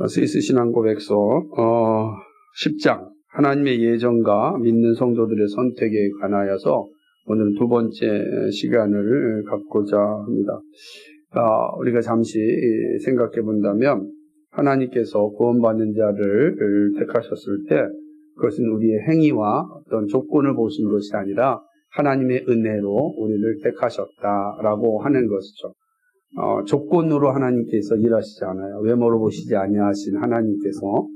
스위스 신앙고백서 10장 하나님의 예정과 믿는 성도들의 선택에 관하여서 오늘 두 번째 시간을 갖고자 합니다. 우리가 잠시 생각해 본다면 하나님께서 구원받는 자를 택하셨을 때 그것은 우리의 행위와 어떤 조건을 보신 것이 아니라 하나님의 은혜로 우리를 택하셨다라고 하는 것이죠. 조건으로 하나님께서 일하시지 않아요. 외모로 보시지 아니하신 하나님께서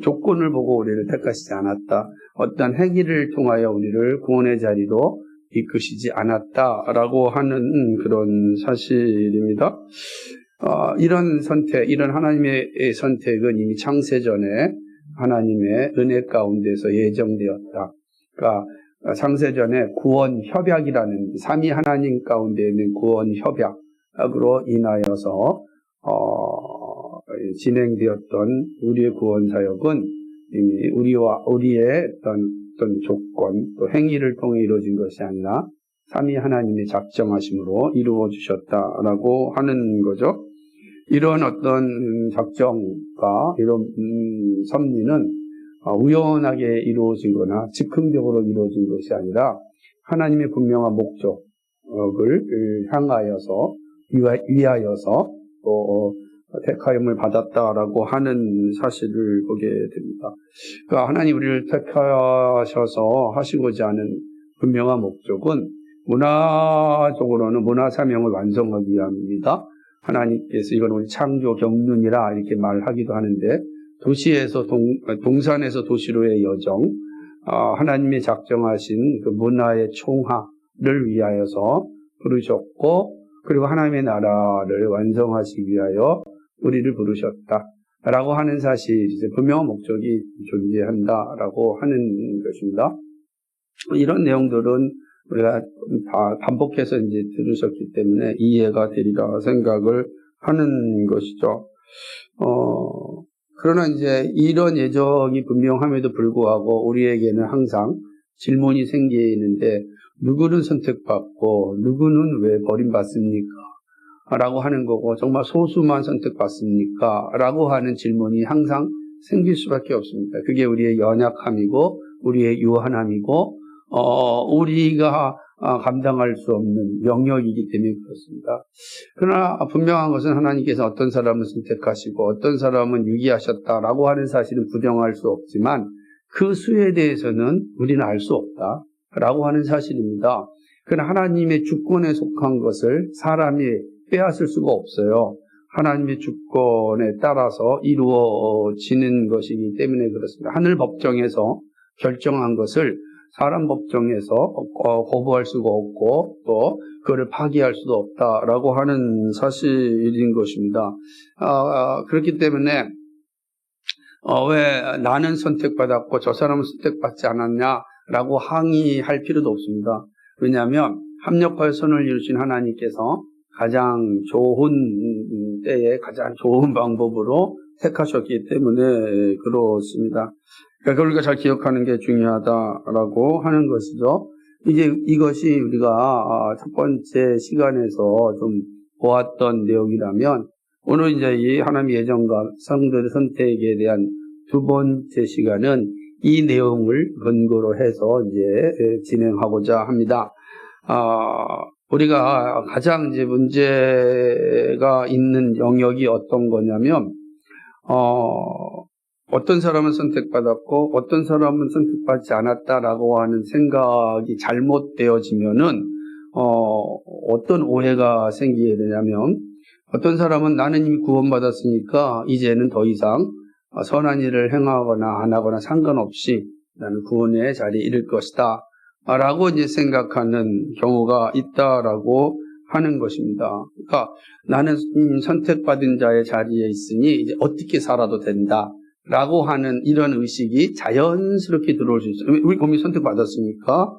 조건을 보고 우리를 택하시지 않았다. 어떤 행위를 통하여 우리를 구원의 자리로 이끄시지 않았다라고 하는 그런 사실입니다. 이런 선택, 이런 하나님의 선택은 이미 창세전에 하나님의 은혜 가운데서 예정되었다. 그러니까 창세전에 구원 협약이라는 삼위 하나님 가운데 있는 구원 협약으로 인하여서 진행되었던 우리의 구원 사역은 이미 우리의 어떤 조건 또 행위를 통해 이루어진 것이 아니라 삼위 하나님의 작정하심으로 이루어 주셨다라고 하는 거죠. 이런 어떤 작정과 이런 섭리는 우연하게 이루어지거나 즉흥적으로 이루어진 것이 아니라 하나님의 분명한 목적을 향하여서 위하여서 또 택하임을 받았다라고 하는 사실을 보게 됩니다. 그러니까 하나님 우리를 택하셔서 하시고자 하는 분명한 목적은 문화적으로는 문화 사명을 완성하기 위함입니다. 하나님께서 이건 우리 창조 경륜이라 이렇게 말하기도 하는데 도시에서 동산에서 도시로의 여정, 하나님이 작정하신 그 문화의 총화를 위하여서 부르셨고 그리고 하나님의 나라를 완성하시기 위하여 우리를 부르셨다라고 하는 사실, 이제 분명한 목적이 존재한다라고 하는 것입니다. 이런 내용들은 우리가 다 반복해서 이제 들으셨기 때문에 이해가 되리라 생각을 하는 것이죠. 그러나 이제 이런 예정이 분명함에도 불구하고 우리에게는 항상 질문이 생기는데 누구는 선택받고 누구는 왜 버림받습니까? 라고 하는 거고 정말 소수만 선택받습니까? 라고 하는 질문이 항상 생길 수밖에 없습니다. 그게 우리의 연약함이고 우리의 유한함이고 우리가 감당할 수 없는 영역이기 때문에 그렇습니다. 그러나 분명한 것은 하나님께서 어떤 사람을 선택하시고 어떤 사람은 유기하셨다라고 하는 사실은 부정할 수 없지만 그 수에 대해서는 우리는 알 수 없다라고 하는 사실입니다. 그러나 하나님의 주권에 속한 것을 사람이 빼앗을 수가 없어요. 하나님의 주권에 따라서 이루어지는 것이기 때문에 그렇습니다. 하늘 법정에서 결정한 것을 사람 법정에서 거부할 수가 없고 또 그를 파기할 수도 없다라고 하는 사실인 것입니다. 그렇기 때문에 왜 나는 선택받았고 저 사람은 선택받지 않았냐라고 항의할 필요도 없습니다. 왜냐하면 합력하여 선을 이루신 하나님께서 가장 좋은 때에 가장 좋은 방법으로 택하셨기 때문에 그렇습니다. 그러니까 우리가 잘 기억하는 게 중요하다라고 하는 것이죠. 이제 이것이 우리가 첫 번째 시간에서 좀 보았던 내용이라면 오늘 이제 이 하나님의 예정과 성도의 선택에 대한 두 번째 시간은 이 내용을 근거로 해서 이제 진행하고자 합니다. 우리가 가장 이제 문제가 있는 영역이 어떤 거냐면, 어떤 사람은 선택받았고, 어떤 사람은 선택받지 않았다라고 하는 생각이 잘못되어지면은, 어떤 오해가 생기게 되냐면, 어떤 사람은 나는 이미 구원받았으니까, 이제는 더 이상 선한 일을 행하거나 안 하거나 상관없이 나는 구원의 자리에 이를 것이다. 라고 이제 생각하는 경우가 있다라고 하는 것입니다. 그러니까 나는 선택받은 자의 자리에 있으니 이제 어떻게 살아도 된다. 라고 하는 이런 의식이 자연스럽게 들어올 수 있어요. 우리 몸이 선택받았으니까.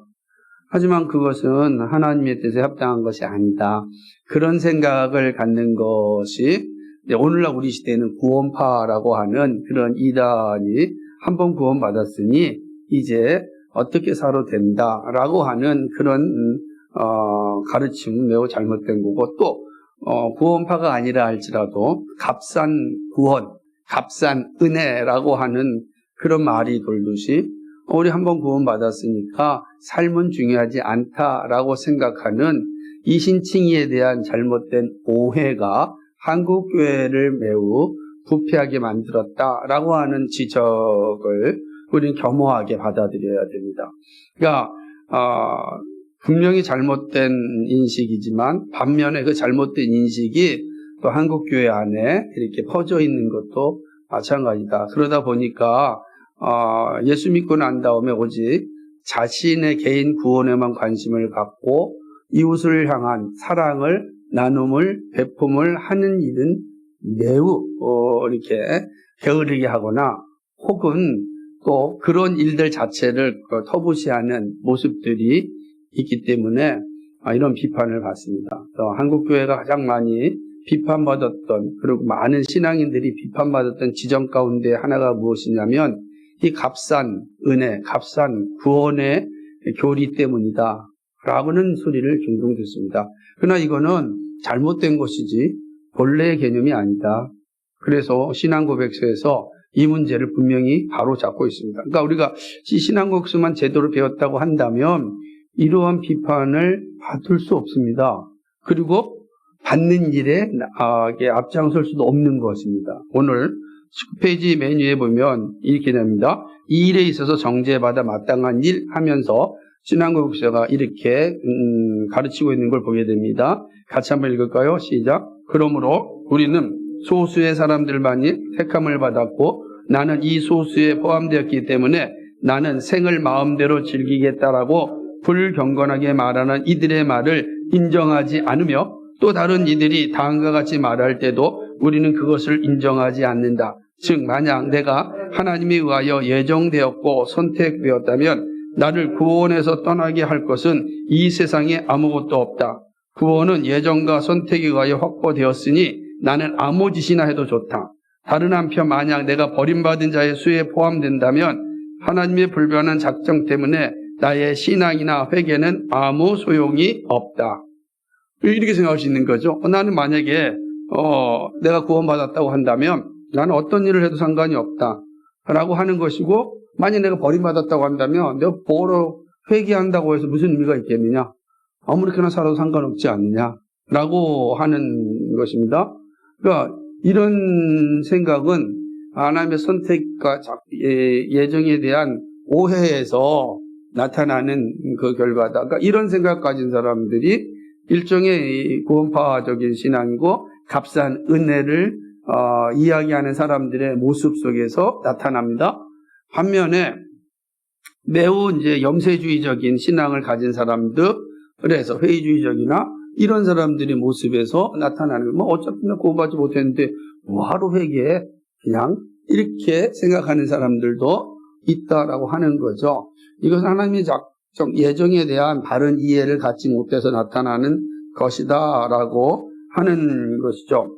하지만 그것은 하나님의 뜻에 합당한 것이 아니다. 그런 생각을 갖는 것이 오늘날 우리 시대에는 구원파라고 하는 그런 이단이 한번 구원받았으니 이제 어떻게 살아도 된다라고 하는 그런 가르침은 매우 잘못된 거고 또 구원파가 아니라 할지라도 값싼 구원, 값싼 은혜라고 하는 그런 말이 돌듯이 우리 한번 구원받았으니까 삶은 중요하지 않다라고 생각하는 이 신칭의에 대한 잘못된 오해가 한국교회를 매우 부패하게 만들었다라고 하는 지적을 우리는 겸허하게 받아들여야 됩니다. 그러니까 분명히 잘못된 인식이지만 반면에 그 잘못된 인식이 또 한국교회 안에 이렇게 퍼져 있는 것도 마찬가지다. 그러다 보니까 예수 믿고 난 다음에 오직 자신의 개인 구원에만 관심을 갖고 이웃을 향한 사랑을, 나눔을, 배품을 하는 일은 매우 이렇게 게으르게 하거나 혹은 또 그런 일들 자체를 터부시하는 모습들이 있기 때문에 이런 비판을 받습니다. 한국교회가 가장 많이 비판받았던, 그리고 많은 신앙인들이 비판받았던 지점 가운데 하나가 무엇이냐면 이 값싼 은혜, 값싼 구원의 교리 때문이다 라고는 소리를 종종 듣습니다. 그러나 이거는 잘못된 것이지 본래의 개념이 아니다. 그래서 신앙고백서에서 이 문제를 분명히 바로잡고 있습니다. 그러니까 우리가 신앙고백서만 제대로 배웠다고 한다면 이러한 비판을 받을 수 없습니다. 그리고 받는 일에 앞장설 수도 없는 것입니다. 오늘 19페이지 메뉴에 보면 이렇게 됩니다. 이 일에 있어서 정죄받아 마땅한 일 하면서 신앙고백서가 이렇게 가르치고 있는 걸 보게 됩니다. 같이 한번 읽을까요? 시작. 그러므로 우리는 소수의 사람들만이 택함을 받았고 나는 이 소수에 포함되었기 때문에 나는 생을 마음대로 즐기겠다라고 불경건하게 말하는 이들의 말을 인정하지 않으며 또 다른 이들이 다음과 같이 말할 때도 우리는 그것을 인정하지 않는다. 즉 만약 내가 하나님에 의하여 예정되었고 선택되었다면 나를 구원에서 떠나게 할 것은 이 세상에 아무것도 없다. 구원은 예정과 선택에 의하여 확보되었으니 나는 아무 짓이나 해도 좋다. 다른 한편 만약 내가 버림받은 자의 수에 포함된다면 하나님의 불변한 작정 때문에 나의 신앙이나 회개는 아무 소용이 없다. 이렇게 생각할 수 있는 거죠. 나는 만약에 내가 구원받았다고 한다면 나는 어떤 일을 해도 상관이 없다 라고 하는 것이고, 만약 내가 버림받았다고 한다면 내가 뭐로 회개한다고 해서 무슨 의미가 있겠느냐, 아무렇게나 살아도 상관없지 않느냐 라고 하는 것입니다. 그러니까 이런 생각은 하나님의 선택과 예정에 대한 오해에서 나타나는 그 결과다. 그러니까 이런 생각 가진 사람들이 일종의 구원파적인 신앙이고 값싼 은혜를 이야기하는 사람들의 모습 속에서 나타납니다. 반면에 매우 이제 염세주의적인 신앙을 가진 사람들, 그래서 회의주의적이나 이런 사람들의 모습에서 나타나는, 어차피 나 구원받지 못했는데 뭐하러 회개해? 그냥 이렇게 생각하는 사람들도 있다라고 하는 거죠. 이것은 하나님의 작정, 예정에 대한 바른 이해를 갖지 못해서 나타나는 것이다라고 하는 것이죠.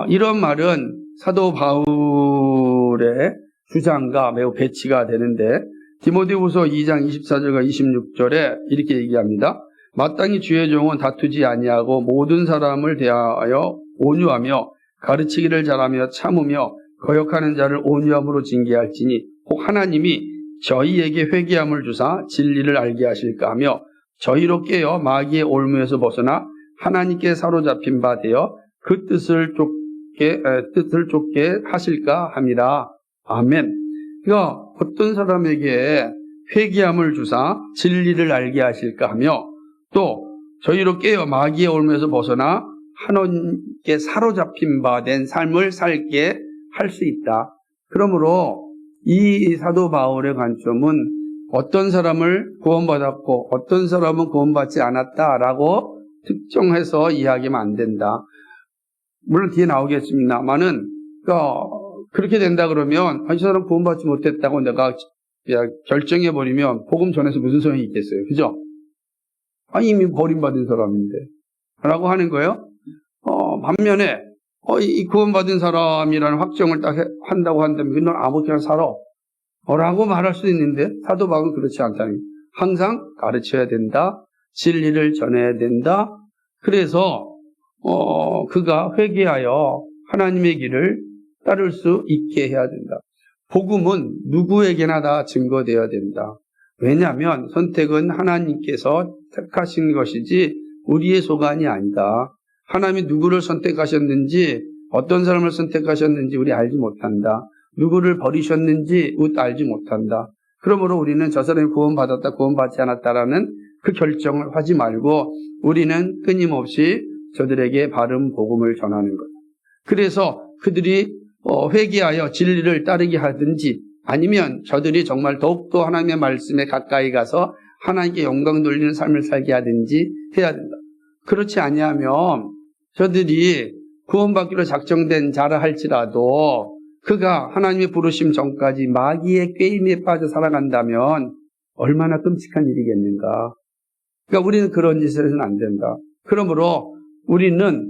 이런 말은 사도 바울의 주장과 매우 배치가 되는데, 디모데후서 2장 24절과 26절에 이렇게 얘기합니다. 마땅히 주의 종은 다투지 아니하고 모든 사람을 대하여 온유하며 가르치기를 잘하며 참으며 거역하는 자를 온유함으로 징계할지니 혹 하나님이 저희에게 회개함을 주사 진리를 알게 하실까 하며 저희로 깨어 마귀의 올무에서 벗어나 하나님께 사로잡힌 바 되어 그 뜻을 쫓게 하실까 함이라. 아멘. 그러니까 어떤 사람에게 회개함을 주사 진리를 알게 하실까 하며 또 저희로 깨어 마귀의 올무에서 벗어나 하나님께 사로잡힌 바 된 삶을 살게 할 수 있다. 그러므로 이 사도 바울의 관점은 어떤 사람을 구원받았고 어떤 사람은 구원받지 않았다라고 특정해서 이야기하면 안 된다. 물론 뒤에 나오겠습니다만은 그렇게 된다 그러면 이 사람 구원받지 못했다고 내가 결정해버리면 복음 전해서 무슨 소용이 있겠어요. 그죠? 이미 버림받은 사람인데 라고 하는 거예요. 반면에 이 구원받은 사람이라는 확정을 딱 한다고 한다면 넌 아무렇게나 살아 라고 말할 수도 있는데 사도 바울은 그렇지 않다는 거예요. 항상 가르쳐야 된다. 진리를 전해야 된다. 그래서 그가 회개하여 하나님의 길을 따를 수 있게 해야 된다. 복음은 누구에게나 다 증거되어야 된다. 왜냐하면 선택은 하나님께서 택하신 것이지 우리의 소관이 아니다. 하나님이 누구를 선택하셨는지, 어떤 사람을 선택하셨는지 우리 알지 못한다. 누구를 버리셨는지 알지 못한다. 그러므로 우리는 저 사람이 구원받았다, 구원받지 않았다라는 그 결정을 하지 말고 우리는 끊임없이 저들에게 바른 복음을 전하는 것. 그래서 그들이 회개하여 진리를 따르게 하든지, 아니면 저들이 정말 더욱더 하나님의 말씀에 가까이 가서 하나님께 영광 돌리는 삶을 살게 하든지 해야 된다. 그렇지 아니하면 저들이 구원받기로 작정된 자라 할지라도 그가 하나님의 부르심 전까지 마귀의 꾀임에 빠져 살아간다면 얼마나 끔찍한 일이겠는가. 그러니까 우리는 그런 짓을 해서는 안 된다. 그러므로 우리는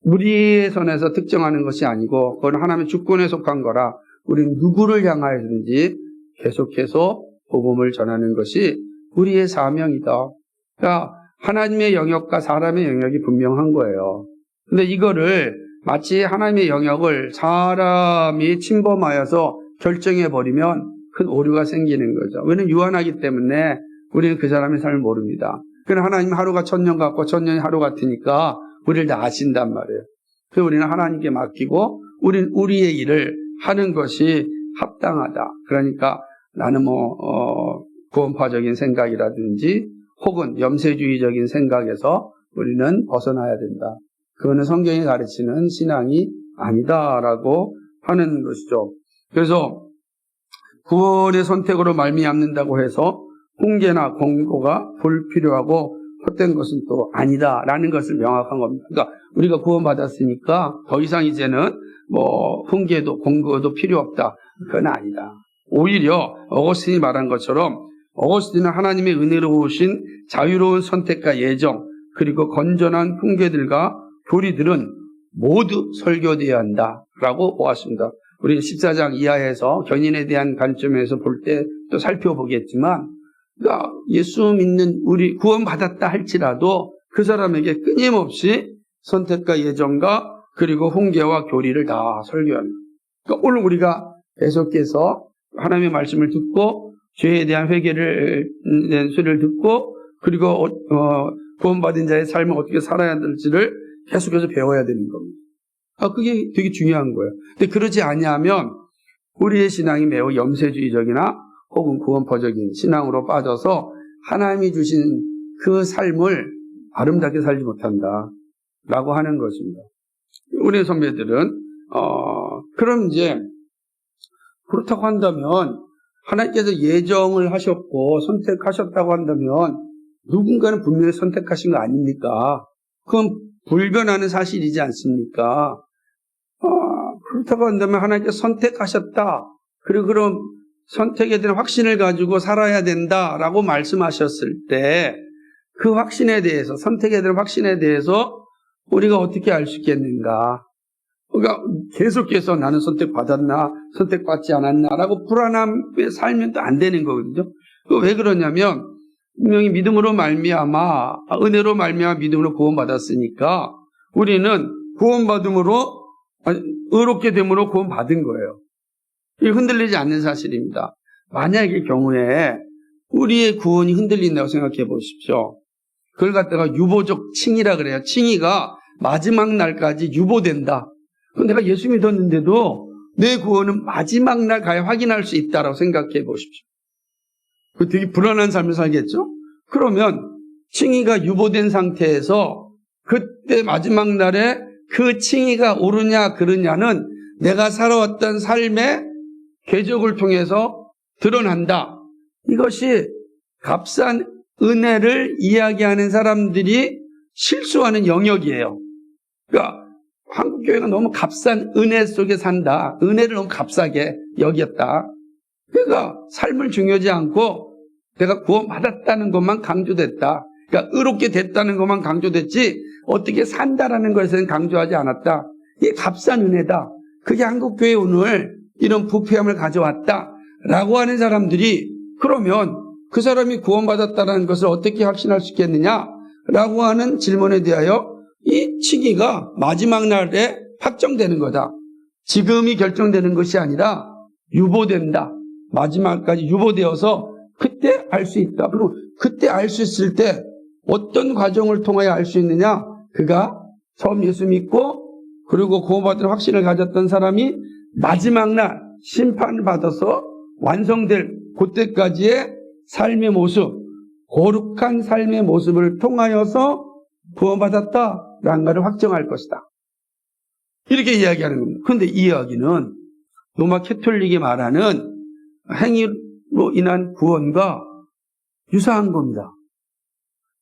우리의 선에서 특정하는 것이 아니고 그건 하나님의 주권에 속한 거라 우리는 누구를 향하여든지 계속해서 복음을 전하는 것이 우리의 사명이다. 그러니까 하나님의 영역과 사람의 영역이 분명한 거예요. 근데 이거를 마치 하나님의 영역을 사람이 침범하여서 결정해버리면 큰 오류가 생기는 거죠. 우리는 유한하기 때문에 우리는 그 사람의 삶을 모릅니다. 그러나 하나님 하루가 1000년 같고 1000년이 하루 같으니까 우리를 다 아신단 말이에요. 그래서 우리는 하나님께 맡기고 우리는 우리의 일을 하는 것이 합당하다. 그러니까 나는 구원파적인 생각이라든지 혹은 염세주의적인 생각에서 우리는 벗어나야 된다. 그거는 성경이 가르치는 신앙이 아니다라고 하는 것이죠. 그래서 구원의 선택으로 말미암는다고 해서 훈계나 공고가 불필요하고 헛된 것은 또 아니다라는 것을 명확한 겁니다. 그러니까 우리가 구원받았으니까 더 이상 이제는 훈계도 공고도 필요 없다. 그건 아니다. 오히려 어거스틴이 말한 것처럼 어거스틴은 하나님의 은혜로우신 자유로운 선택과 예정 그리고 건전한 훈계들과 교리들은 모두 설교되어야 한다라고 보았습니다. 우리 14장 이하에서 견인에 대한 관점에서 볼 때 또 살펴보겠지만, 그러니까 예수 믿는 우리 구원받았다 할지라도 그 사람에게 끊임없이 선택과 예정과 그리고 훈계와 교리를 다 설교합니다. 그러니까 오늘 우리가 계속해서 하나님의 말씀을 듣고 죄에 대한 회개를 낸 소리를 듣고 그리고 구원받은 자의 삶을 어떻게 살아야 될지를 계속해서 배워야 되는 겁니다. 그게 되게 중요한 거예요. 근데 그러지 아니하면 우리의 신앙이 매우 염세주의적이나 혹은 구원파적인 신앙으로 빠져서 하나님이 주신 그 삶을 아름답게 살지 못한다 라고 하는 것입니다. 우리 선배들은 그럼 이제 그렇다고 한다면 하나님께서 예정을 하셨고 선택하셨다고 한다면 누군가는 분명히 선택하신 거 아닙니까? 그건 불변하는 사실이지 않습니까? 그렇다고 한다면 하나님께서 선택하셨다. 그리고 그럼 선택에 대한 확신을 가지고 살아야 된다라고 말씀하셨을 때 그 확신에 대해서, 선택에 대한 확신에 대해서 우리가 어떻게 알 수 있겠는가? 그러니까 계속해서 나는 선택받았나, 선택받지 않았나라고 불안함에 살면 또 안 되는 거거든요. 왜 그러냐면 분명히 믿음으로 말미암아, 은혜로 말미암아 믿음으로 구원받았으니까 우리는 구원받음으로, 의롭게 됨으로 구원받은 거예요. 이게 흔들리지 않는 사실입니다. 만약의 경우에 우리의 구원이 흔들린다고 생각해 보십시오. 그걸 갖다가 유보적 칭의라 그래요. 칭의가 마지막 날까지 유보된다. 그럼 내가 예수 믿었는데도 내 구원은 마지막 날 가야 확인할 수 있다라고 생각해 보십시오. 그 되게 불안한 삶을 살겠죠? 그러면 칭의가 유보된 상태에서 그때 마지막 날에 그 칭의가 옳으냐 그르냐는 내가 살아왔던 삶의 궤적을 통해서 드러난다. 이것이 값싼 은혜를 이야기하는 사람들이 실수하는 영역이에요. 그러니까 한국교회가 너무 값싼 은혜 속에 산다. 은혜를 너무 값싸게 여겼다. 그러니까 삶을 중요하지 않고 내가 구원받았다는 것만 강조됐다. 그러니까 의롭게 됐다는 것만 강조됐지 어떻게 산다라는 것에는 강조하지 않았다. 이게 값싼 은혜다. 그게 한국교회 오늘 이런 부패함을 가져왔다라고 하는 사람들이 그러면 그 사람이 구원받았다는 것을 어떻게 확신할 수 있겠느냐라고 하는 질문에 대하여 이 칭의가 마지막 날에 확정되는 거다. 지금이 결정되는 것이 아니라 유보된다. 마지막까지 유보되어서 그때 알 수 있다. 그리고 그때 알 수 있을 때 어떤 과정을 통하여 알 수 있느냐? 그가 처음 예수 믿고 그리고 구원받은 확신을 가졌던 사람이 마지막 날 심판을 받아서 완성될 그때까지의 삶의 모습, 거룩한 삶의 모습을 통하여서 구원받았다라는 것을 확정할 것이다. 이렇게 이야기하는 겁니다. 그런데 이 이야기는 로마 캐톨릭이 말하는 행위로 인한 구원과 유사한 겁니다.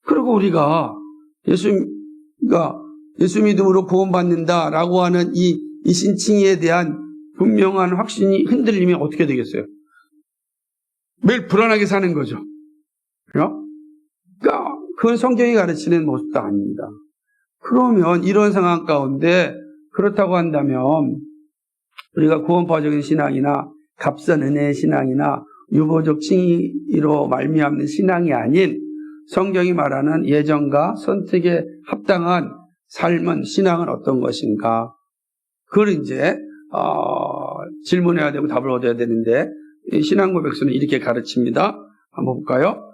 그리고 우리가 예수 믿음으로 구원받는다라고 하는 이 신칭에 대한 분명한 확신이 흔들리면 어떻게 되겠어요? 매일 불안하게 사는 거죠. 그러니까 그건 성경이 가르치는 모습도 아닙니다. 그러면 이런 상황 가운데 그렇다고 한다면 우리가 구원파적인 신앙이나 값싼 은혜의 신앙이나 유보적 칭의로 말미암는 신앙이 아닌 성경이 말하는 예정과 선택에 합당한 삶은 신앙은 어떤 것인가? 그걸 이제 질문해야 되고 답을 얻어야 되는데 신앙 고백서는 이렇게 가르칩니다. 한번 볼까요?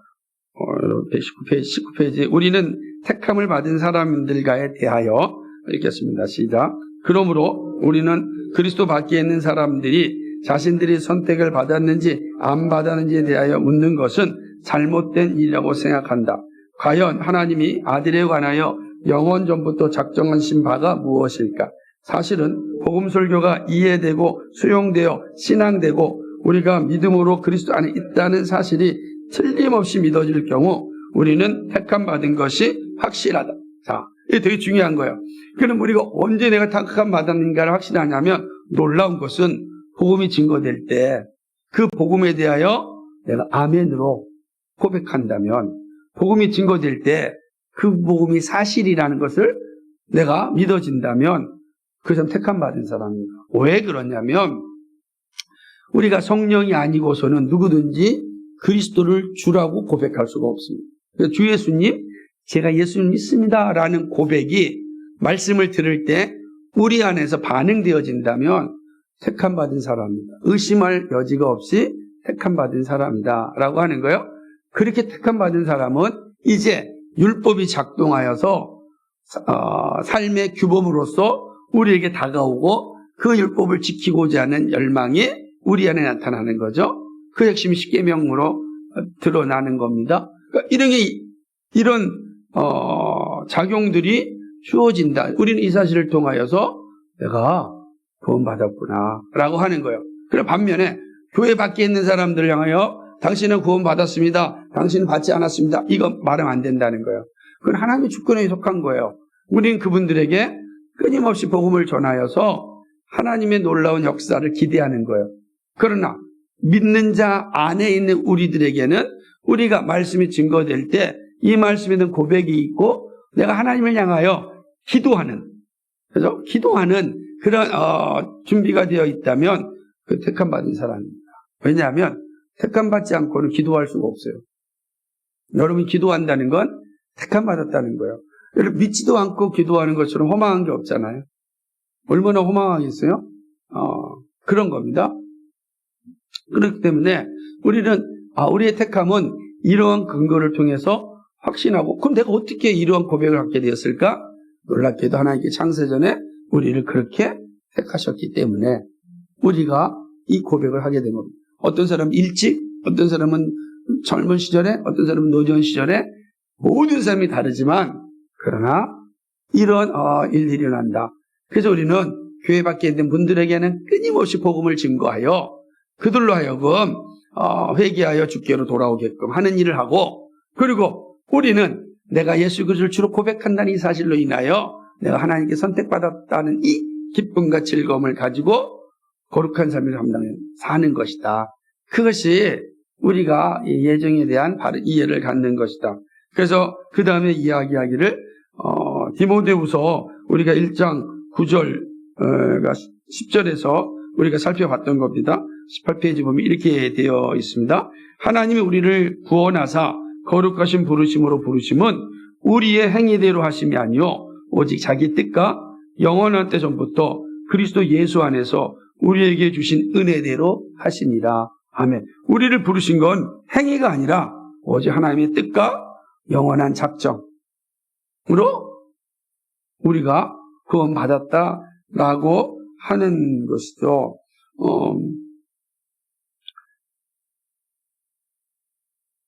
19페이지. 우리는 택함을 받은 사람들과에 대하여 읽겠습니다. 시작. 그러므로 우리는 그리스도 밖에 있는 사람들이 자신들이 선택을 받았는지 안 받았는지에 대하여 묻는 것은 잘못된 일이라고 생각한다. 과연 하나님이 아들에 관하여 영원 전부터 작정하신 바가 무엇일까? 사실은 복음 설교가 이해되고 수용되어 신앙되고 우리가 믿음으로 그리스도 안에 있다는 사실이 틀림없이 믿어질 경우 우리는 택함 받은 것이 확실하다. 자, 이게 되게 중요한 거예요. 그럼 우리가 언제 내가 택함 받았는가를 확신하냐면 놀라운 것은 복음이 증거될 때 그 복음에 대하여 내가 아멘으로 고백한다면 복음이 증거될 때 그 복음이 사실이라는 것을 내가 믿어진다면 그 사람 택함 받은 사람입니다. 왜 그러냐면 우리가 성령이 아니고서는 누구든지 그리스도를 주라고 고백할 수가 없습니다. 주 예수님, 제가 예수님 믿습니다라는 고백이 말씀을 들을 때 우리 안에서 반응되어진다면 택함 받은 사람입니다. 의심할 여지가 없이 택함 받은 사람이다 라고 하는 거예요. 그렇게 택함 받은 사람은 이제 율법이 작동하여서 삶의 규범으로서 우리에게 다가오고 그 율법을 지키고자 하는 열망이 우리 안에 나타나는 거죠. 그 핵심이 십계명으로 드러나는 겁니다. 그러니까 이런 작용들이 주어진다. 우리는 이 사실을 통하여서 내가 구원받았구나 라고 하는 거예요. 그럼 반면에 교회 밖에 있는 사람들을 향하여 당신은 구원받았습니다. 당신은 받지 않았습니다. 이거 말하면 안 된다는 거예요. 그건 하나님의 주권에 속한 거예요. 우리는 그분들에게 끊임없이 복음을 전하여서 하나님의 놀라운 역사를 기대하는 거예요. 그러나 믿는 자 안에 있는 우리들에게는 우리가 말씀이 증거될 때 이 말씀에 대한 고백이 있고 내가 하나님을 향하여 기도하는 그런 준비가 되어 있다면 그 택함 받은 사람입니다. 왜냐하면 택함 받지 않고는 기도할 수가 없어요. 여러분이 기도한다는 건 택함 받았다는 거예요. 여러분 믿지도 않고 기도하는 것처럼 허망한 게 없잖아요. 얼마나 허망하겠어요? 그런 겁니다. 그렇기 때문에 우리는 우리의 택함은 이러한 근거를 통해서 확신하고 그럼 내가 어떻게 이러한 고백을 갖게 되었을까? 놀랍게도 하나님께 창세전에 우리를 그렇게 택하셨기 때문에 우리가 이 고백을 하게 된 겁니다. 어떤 사람은 일찍, 어떤 사람은 젊은 시절에, 어떤 사람은 노년 시절에 모든 사람이 다르지만 그러나 이런 일들이 일어난다. 그래서 우리는 교회 밖에 있는 분들에게는 끊임없이 복음을 증거하여 그들로 하여금 회개하여 주께로 돌아오게끔 하는 일을 하고 그리고 우리는 내가 예수 그리스도를 주로 고백한다는 이 사실로 인하여 내가 하나님께 선택받았다는 이 기쁨과 즐거움을 가지고 거룩한 삶을 사는 것이다. 그것이 우리가 예정에 대한 바른 이해를 갖는 것이다. 그래서 그 다음에 이야기하기를 디모데후서 우리가 1장 9절과 10절에서 우리가 살펴봤던 겁니다. 18페이지 보면 이렇게 되어 있습니다. 하나님이 우리를 구원하사 거룩하신 부르심으로 부르심은 우리의 행위대로 하심이 아니요 오직 자기 뜻과 영원한 때 전부터 그리스도 예수 안에서 우리에게 주신 은혜대로 하시니라. 아멘. 우리를 부르신 건 행위가 아니라 오직 하나님의 뜻과 영원한 작정으로 우리가 구원받았다라고 하는 것이죠.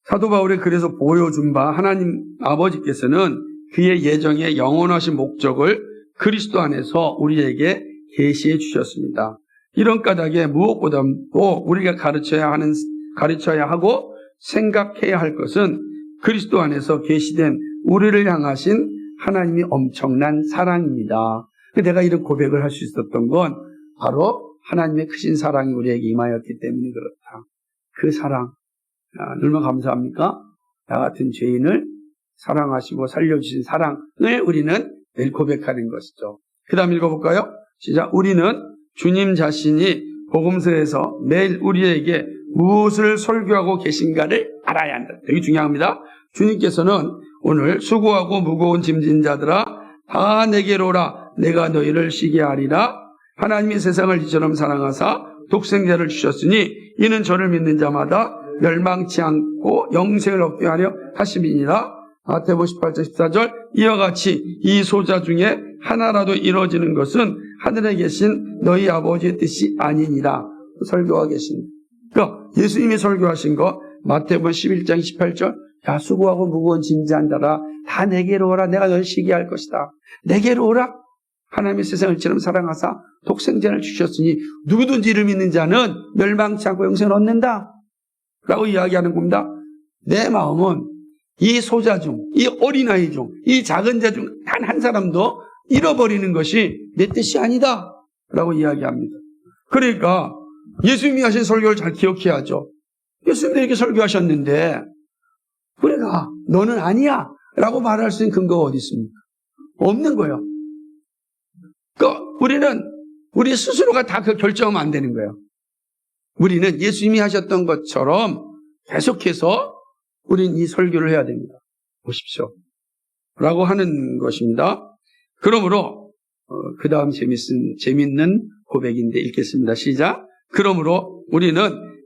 사도 바울이 그래서 보여준 바 하나님 아버지께서는 그의 예정의 영원하신 목적을 그리스도 안에서 우리에게 계시해 주셨습니다. 이런 까닭에 무엇보다도 우리가 가르쳐야 하고 생각해야 할 것은 그리스도 안에서 계시된 우리를 향하신 하나님이 엄청난 사랑입니다. 내가 이런 고백을 할 수 있었던 건 바로 하나님의 크신 사랑이 우리에게 임하였기 때문에 그렇다. 그 사랑 얼마나 감사합니까? 나 같은 죄인을 사랑하시고 살려주신 사랑을 우리는 매일 고백하는 것이죠. 그 다음 읽어볼까요? 시작. 우리는 주님 자신이 복음서에서 매일 우리에게 무엇을 설교하고 계신가를 알아야 한다. 되게 중요합니다. 주님께서는 오늘 수고하고 무거운 짐진 자들아 다 내게로 오라 내가 너희를 쉬게 하리라. 하나님이 세상을 이처럼 사랑하사 독생자를 주셨으니 이는 저를 믿는 자마다 멸망치 않고 영생을 얻게 하려 하심이니라. 마태복음 18장 14절 이와 같이 이 소자 중에 하나라도 이루어지는 것은 하늘에 계신 너희 아버지의 뜻이 아니니라. 설교하고 계신. 그러니까 예수님이 설교하신 거 마태복음 11장 18절 야 수고하고 무거운 짐진 자라 다 내게로 오라 내가 너를 쉬게 할 것이다. 내게로 오라. 하나님의 세상을 이처럼 사랑하사 독생자를 주셨으니 누구든지 이를 믿는 자는 멸망치 않고 영생을 얻는다 라고 이야기하는 겁니다. 내 마음은 이 소자 중, 이 어린아이 중, 이 작은 자 중 단 한 사람도 잃어버리는 것이 내 뜻이 아니다 라고 이야기합니다. 그러니까 예수님이 하신 설교를 잘 기억해야죠. 예수님도 이렇게 설교하셨는데 우리가 너는 아니야 라고 말할 수 있는 근거가 어디 있습니까? 없는 거예요. 그러니까 우리 스스로가 다 그 결정하면 안 되는 거예요. 우리는 예수님이 하셨던 것처럼 계속해서 우리는 이 설교를 해야 됩니다. 보십시오. 라고 하는 것입니다. 그러므로 그 다음 재밌는 고백인데 읽겠습니다. 시작. 그러므로 우리는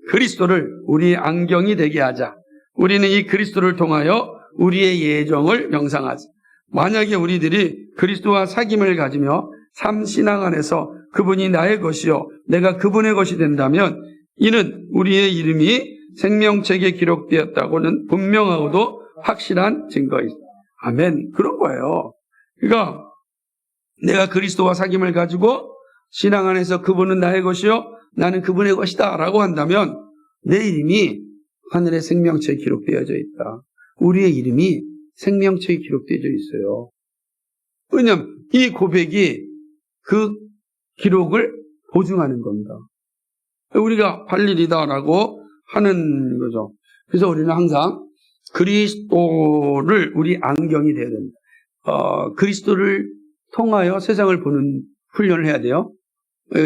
그리스도를 우리의 안경이 되게 하자. 우리는 이 그리스도를 통하여 우리의 예정을 명상하자. 만약에 우리들이 그리스도와 사귐을 가지며 삶 신앙 안에서 그분이 나의 것이요 내가 그분의 것이 된다면 이는 우리의 이름이 생명책에 기록되었다고는 분명하고도 확실한 증거이다. 아멘. 그런 거예요. 그러니까 내가 그리스도와 사귐을 가지고 신앙 안에서 그분은 나의 것이요 나는 그분의 것이다 라고 한다면 내 이름이 하늘의 생명책에 기록되어져 있다. 우리의 이름이 생명책에 기록되어져 있어요. 왜냐하면 이 고백이 그 기록을 보증하는 겁니다. 우리가 할 일이다라고 하는 거죠. 그래서 우리는 항상 그리스도를 우리 안경이 되어야 됩니다. 그리스도를 통하여 세상을 보는 훈련을 해야 돼요.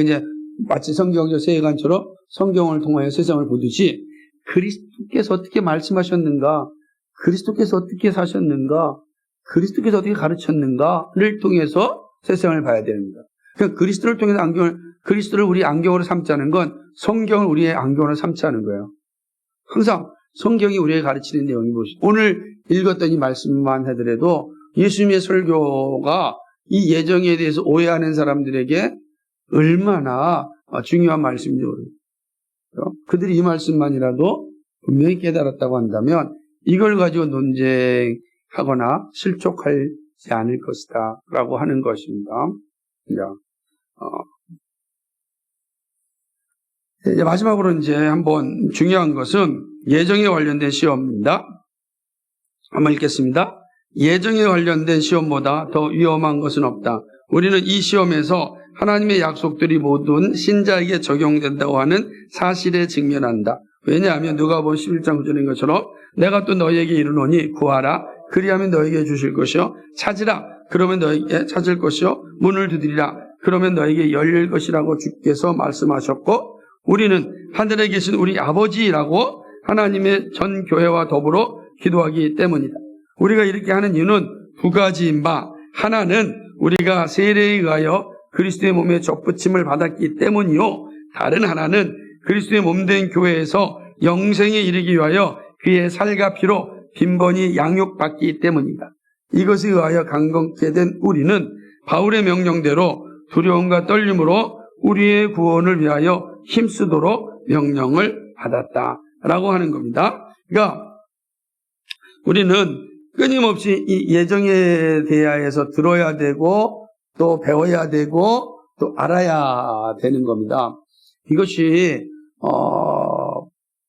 이제 마치 성경적 세계관처럼 성경을 통하여 세상을 보듯이 그리스도께서 어떻게 말씀하셨는가, 그리스도께서 어떻게 사셨는가, 그리스도께서 어떻게 가르쳤는가를 통해서 세상을 봐야 됩니다. 그러니까 그리스도를 통해서 그리스도를 우리 안경으로 삼자는 건 성경을 우리의 안경으로 삼자는 거예요. 항상 성경이 우리에게 가르치는 내용이 무엇이죠? 오늘 읽었던 이 말씀만 하더라도 예수님의 설교가 이 예정에 대해서 오해하는 사람들에게 얼마나 중요한 말씀인지 모릅니다. 그들이 이 말씀만이라도 분명히 깨달았다고 한다면 이걸 가지고 논쟁하거나 실족하지 않을 것이다 라고 하는 것입니다. 이제 마지막으로 이제 한번 중요한 것은 예정에 관련된 시험입니다. 한번 읽겠습니다. 예정에 관련된 시험보다 더 위험한 것은 없다. 우리는 이 시험에서 하나님의 약속들이 모든 신자에게 적용된다고 하는 사실에 직면한다. 왜냐하면 누가복음 11장 9절인 것처럼 내가 또 너희에게 이르노니 구하라 그리하면 너희에게 주실 것이요 찾으라 그러면 너희에게 찾을 것이요 문을 두드리라 그러면 너희에게 열릴 것이라고 주께서 말씀하셨고 우리는 하늘에 계신 우리 아버지라고 하나님의 전 교회와 더불어 기도하기 때문이다. 우리가 이렇게 하는 이유는 두 가지인 바 하나는 우리가 세례에 의하여 그리스도의 몸에 접붙임을 받았기 때문이요. 다른 하나는 그리스도의 몸된 교회에서 영생에 이르기 위하여 그의 살과 피로 빈번히 양육받기 때문이다. 이것에 의하여 강건케 된 우리는 바울의 명령대로 두려움과 떨림으로 우리의 구원을 위하여 힘쓰도록 명령을 받았다라고 하는 겁니다. 그러니까 우리는 끊임없이 이 예정에 대하여서 들어야 되고 또 배워야 되고 또 알아야 되는 겁니다. 이것이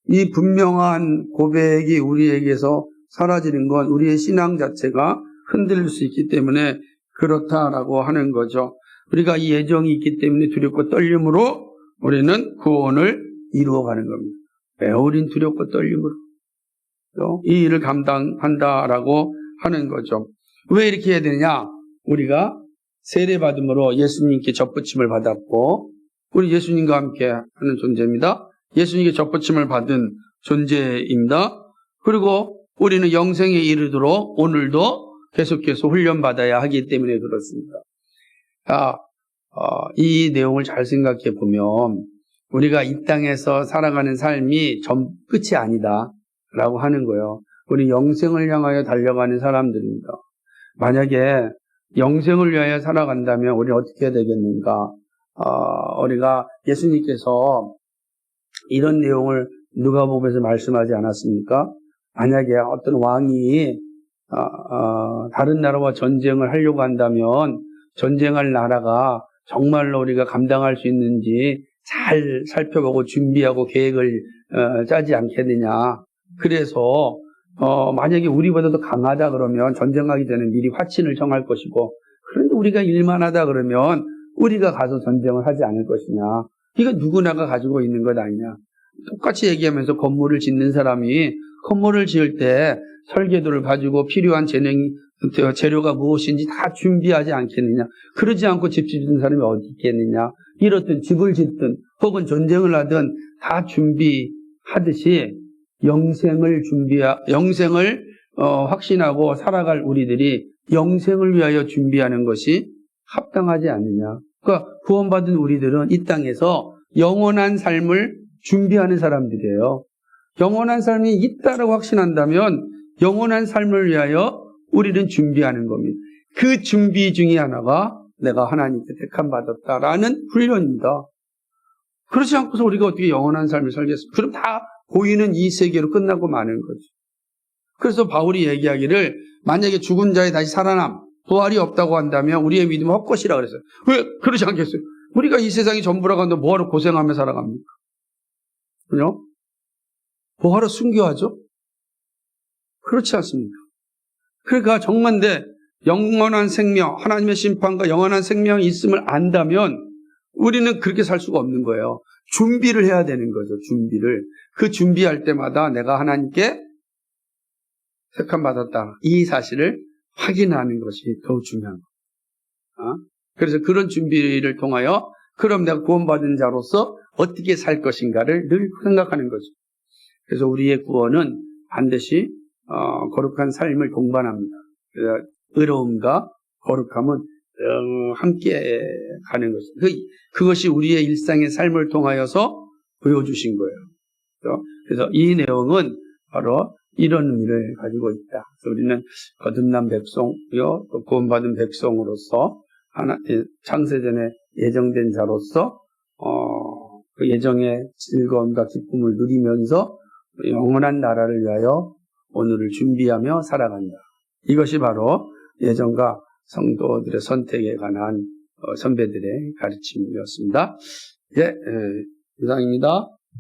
이 분명한 고백이 우리에게서 사라지는 건 우리의 신앙 자체가 흔들릴 수 있기 때문에 그렇다라고 하는 거죠. 우리가 이 예정이 있기 때문에 두렵고 떨림으로 우리는 구원을 이루어가는 겁니다. 왜 우린 두렵고 떨림으로 이 일을 감당한다라고 하는 거죠. 왜 이렇게 해야 되느냐? 우리가 세례받음으로 예수님께 접붙임을 받았고 우리 예수님과 함께 하는 존재입니다. 예수님께 접붙임을 받은 존재입니다. 그리고 우리는 영생에 이르도록 오늘도 계속해서 훈련받아야 하기 때문에 그렇습니다. 이 내용을 잘 생각해 보면 우리가 이 땅에서 살아가는 삶이 끝이 아니다 라고 하는 거예요. 우리 영생을 향하여 달려가는 사람들입니다. 만약에 영생을 위하여 살아간다면 우리는 어떻게 해야 되겠는가? 우리가 예수님께서 이런 내용을 누가복음에서 말씀하지 않았습니까? 만약에 어떤 왕이 다른 나라와 전쟁을 하려고 한다면 전쟁할 나라가 정말로 우리가 감당할 수 있는지 잘 살펴보고 준비하고 계획을 짜지 않겠느냐. 그래서 만약에 우리보다도 강하다 그러면 전쟁하기 전에 미리 화친을 정할 것이고 그런데 우리가 일만하다 그러면 우리가 가서 전쟁을 하지 않을 것이냐. 이거 누구나가 가지고 있는 것 아니냐. 똑같이 얘기하면서 건물을 짓는 사람이 건물을 지을 때 설계도를 가지고 필요한 재료가 무엇인지 다 준비하지 않겠느냐. 그러지 않고 집 짓는 사람이 어디 있겠느냐. 이렇든 집을 짓든 혹은 전쟁을 하든 다 준비하듯이 영생을 확신하고 살아갈 우리들이 영생을 위하여 준비하는 것이 합당하지 않느냐. 그러니까 구원받은 우리들은 이 땅에서 영원한 삶을 준비하는 사람들이에요. 영원한 삶이 있다라고 확신한다면 영원한 삶을 위하여 우리는 준비하는 겁니다. 그 준비 중에 하나가 내가 하나님께 택함받았다라는 훈련입니다. 그렇지 않고서 우리가 어떻게 영원한 삶을 살겠습니까? 그럼 다 보이는 이 세계로 끝나고 마는 거죠. 그래서 바울이 얘기하기를 만약에 죽은 자의 다시 살아남, 부활이 없다고 한다면 우리의 믿음은 헛것이라 그랬어요. 왜 그러지 않겠어요? 우리가 이 세상이 전부라고 하는데 뭐하러 고생하며 살아갑니까? 그죠? 뭐하러 순교하죠? 그렇지 않습니까? 그러니까 정말인데 영원한 생명, 하나님의 심판과 영원한 생명이 있음을 안다면 우리는 그렇게 살 수가 없는 거예요. 준비를 해야 되는 거죠. 준비를. 그 준비할 때마다 내가 하나님께 택함받았다. 이 사실을 확인하는 것이 더욱 중요한 거예요. 그래서 그런 준비를 통하여 그럼 내가 구원받은 자로서 어떻게 살 것인가를 늘 생각하는 거죠. 그래서 우리의 구원은 반드시 거룩한 삶을 동반합니다. 그래서 의로움과 거룩함은 함께 가는 것입니다. 그것이 우리의 일상의 삶을 통하여서 보여주신 거예요. 그래서 이 내용은 바로 이런 의미를 가지고 있다. 그래서 우리는 거듭난 백성이요, 또 구원받은 백성으로서 창세전에 예정된 자로서 그 예정의 즐거움과 기쁨을 누리면서 영원한 나라를 위하여 오늘을 준비하며 살아간다. 이것이 바로 예정과 성도들의 선택에 관한 선배들의 가르침이었습니다. 이상입니다.